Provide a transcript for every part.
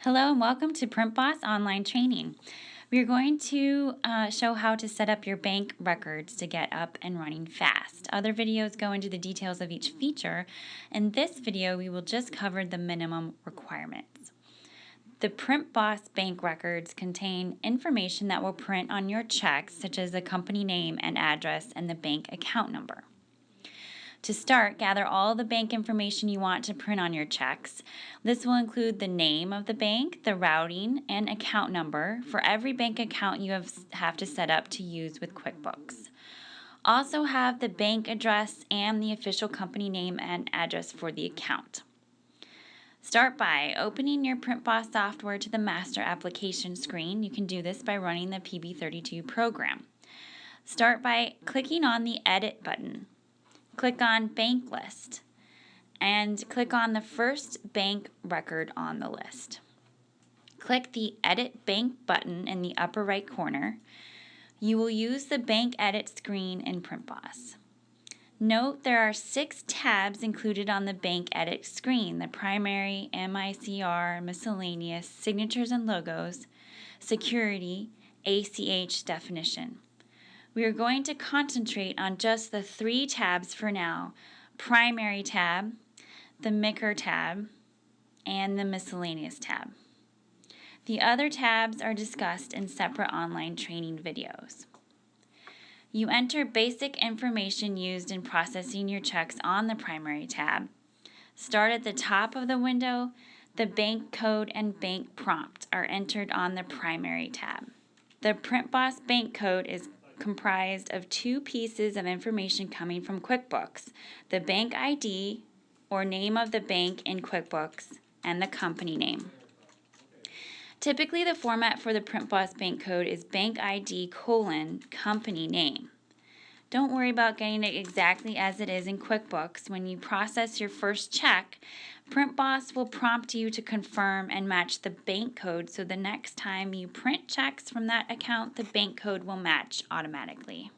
Hello and welcome to PrintBoss online training. We are going to show how to set up your bank records to get up and running fast. Other videos go into the details of each feature. In this video, we will just cover the minimum requirements. The PrintBoss bank records contain information that will print on your checks, such as the company name and address and the bank account number. To start, gather all the bank information you want to print on your checks. This will include the name of the bank, the routing, and account number for every bank account you have to set up to use with QuickBooks. Also have the bank address and the official company name and address for the account. Start by opening your PrintBoss software to the master application screen. You can do this by running the PB32 program. Start by clicking on the Edit button. Click on Bank List and click on the first bank record on the list. Click the Edit Bank button in the upper right corner. You will use the Bank Edit screen in PrintBoss. Note there are 6 tabs included on the Bank Edit screen: the Primary, MICR, Miscellaneous, Signatures and Logos, Security, ACH Definition. We are going to concentrate on just the 3 tabs for now: Primary tab, the MICR tab, and the Miscellaneous tab. The other tabs are discussed in separate online training videos. You enter basic information used in processing your checks on the Primary tab. Start at the top of the window. The bank code and bank prompt are entered on the Primary tab. The PrintBoss bank code is comprised of 2 pieces of information coming from QuickBooks: the bank ID, or name of the bank in QuickBooks, and the company name. Typically, the format for the PrintBoss bank code is bank ID : company name. Don't worry about getting it exactly as it is in QuickBooks. When you process your first check, PrintBoss will prompt you to confirm and match the bank code, so the next time you print checks from that account, the bank code will match automatically.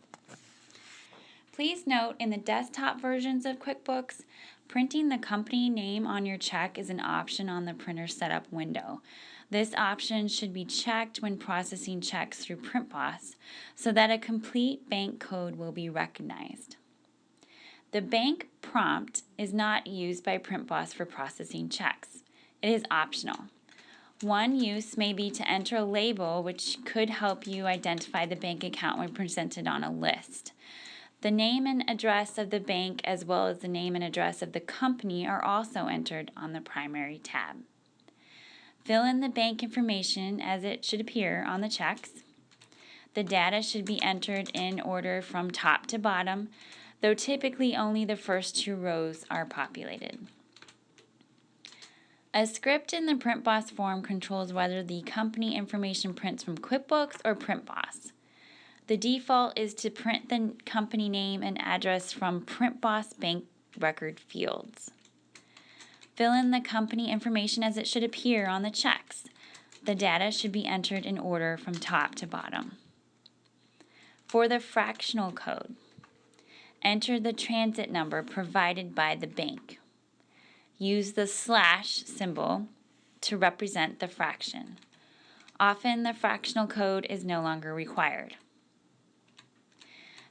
Please note, in the desktop versions of QuickBooks, printing the company name on your check is an option on the printer setup window. This option should be checked when processing checks through PrintBoss so that a complete bank code will be recognized. The bank prompt is not used by PrintBoss for processing checks. It is optional. One use may be to enter a label, which could help you identify the bank account when presented on a list. The name and address of the bank, as well as the name and address of the company, are also entered on the Primary tab. Fill in the bank information as it should appear on the checks. The data should be entered in order from top to bottom, though typically only the first 2 rows are populated. A script in the PrintBoss form controls whether the company information prints from QuickBooks or PrintBoss. The default is to print the company name and address from PrintBoss bank record fields. Fill in the company information as it should appear on the checks. The data should be entered in order from top to bottom. For the fractional code, enter the transit number provided by the bank. Use the / symbol to represent the fraction. Often the fractional code is no longer required.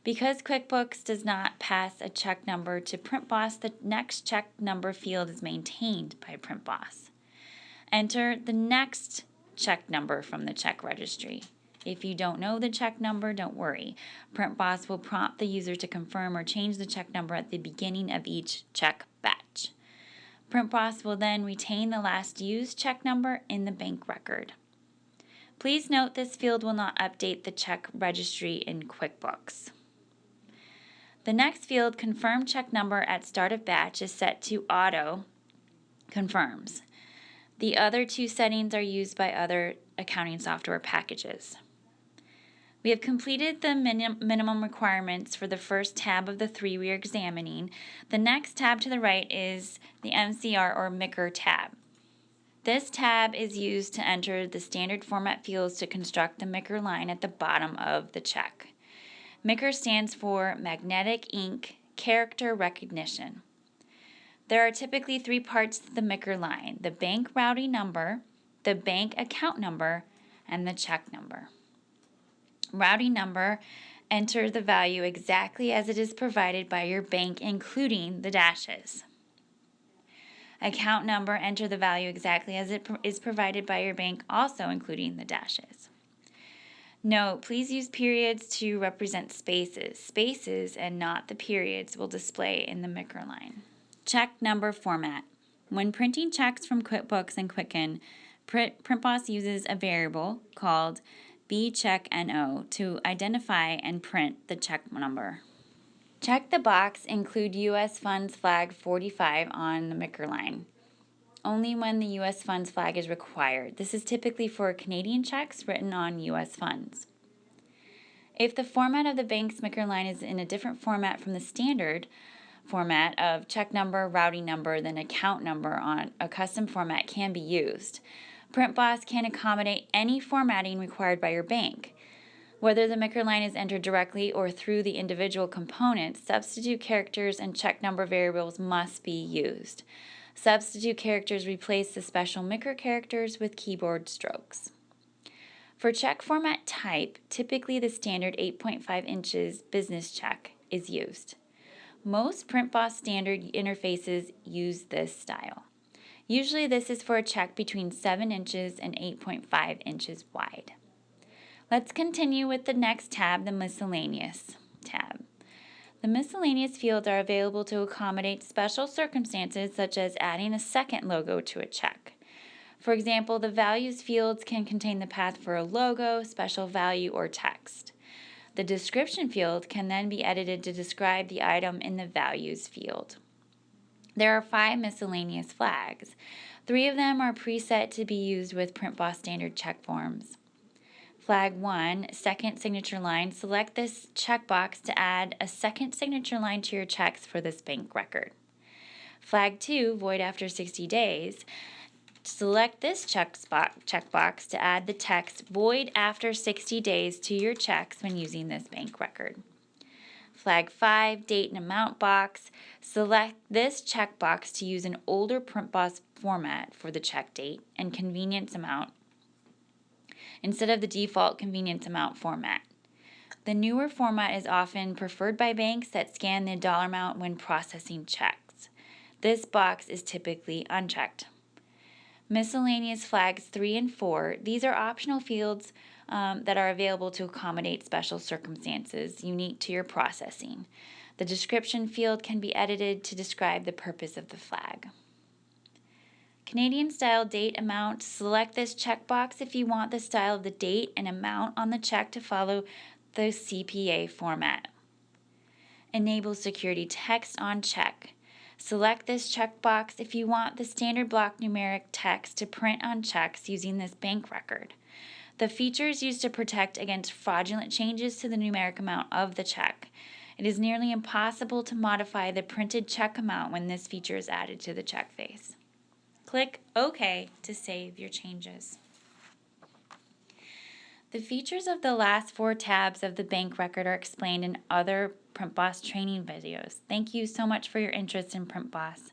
Because QuickBooks does not pass a check number to PrintBoss, the next check number field is maintained by PrintBoss. Enter the next check number from the check registry. If you don't know the check number, don't worry. PrintBoss will prompt the user to confirm or change the check number at the beginning of each check batch. PrintBoss will then retain the last used check number in the bank record. Please note this field will not update the check registry in QuickBooks. The next field, confirm check number at start of batch, is set to auto confirms. The other 2 settings are used by other accounting software packages. We have completed the minimum requirements for the first tab of the 3 we are examining. The next tab to the right is the MCR or MICR tab. This tab is used to enter the standard format fields to construct the MICR line at the bottom of the check. MICR stands for Magnetic Ink Character Recognition. There are typically 3 parts to the MICR line: the bank routing number, the bank account number, and the check number. Routing number, enter the value exactly as it is provided by your bank, including the dashes. Account number, enter the value exactly as it is provided by your bank, also including the dashes. Note, please use periods to represent spaces. Spaces and not the periods will display in the microline. Check number format. When printing checks from QuickBooks and Quicken, PrintBoss uses a variable called bCheckNO to identify and print the check number. Check the box Include U.S. Funds flag 45 on the microline. Only when the U.S. funds flag is required. This is typically for Canadian checks written on U.S. funds. If the format of the bank's microline is in a different format from the standard format of check number, routing number, then account number, on a custom format can be used. PrintBoss can accommodate any formatting required by your bank. Whether the microline is entered directly or through the individual components, substitute characters and check number variables must be used. Substitute characters replace the special micro characters with keyboard strokes. For check format type, typically the standard 8.5 inches business check is used. Most PrintBoss standard interfaces use this style. Usually this is for a check between 7 inches and 8.5 inches wide. Let's continue with the next tab, the Miscellaneous tab. The miscellaneous fields are available to accommodate special circumstances such as adding a second logo to a check. For example, the values fields can contain the path for a logo, special value, or text. The description field can then be edited to describe the item in the values field. There are 5 miscellaneous flags. 3 of them are preset to be used with PrintBoss standard check forms. Flag 1, second signature line, select this checkbox to add a second signature line to your checks for this bank record. Flag 2, void after 60 days, select this checkbox to add the text void after 60 days to your checks when using this bank record. Flag 5, date and amount box, select this checkbox to use an older PrintBoss format for the check date and convenience amount instead of the default convenience amount format. The newer format is often preferred by banks that scan the dollar amount when processing checks. This box is typically unchecked. Miscellaneous flags 3 and 4. These are optional fields that are available to accommodate special circumstances unique to your processing. The description field can be edited to describe the purpose of the flag. Canadian style date amount, select this checkbox if you want the style of the date and amount on the check to follow the CPA format. Enable security text on check. Select this checkbox if you want the standard block numeric text to print on checks using this bank record. The feature is used to protect against fraudulent changes to the numeric amount of the check. It is nearly impossible to modify the printed check amount when this feature is added to the check face. Click OK to save your changes. The features of the last 4 tabs of the bank record are explained in other PrintBoss training videos. Thank you so much for your interest in PrintBoss.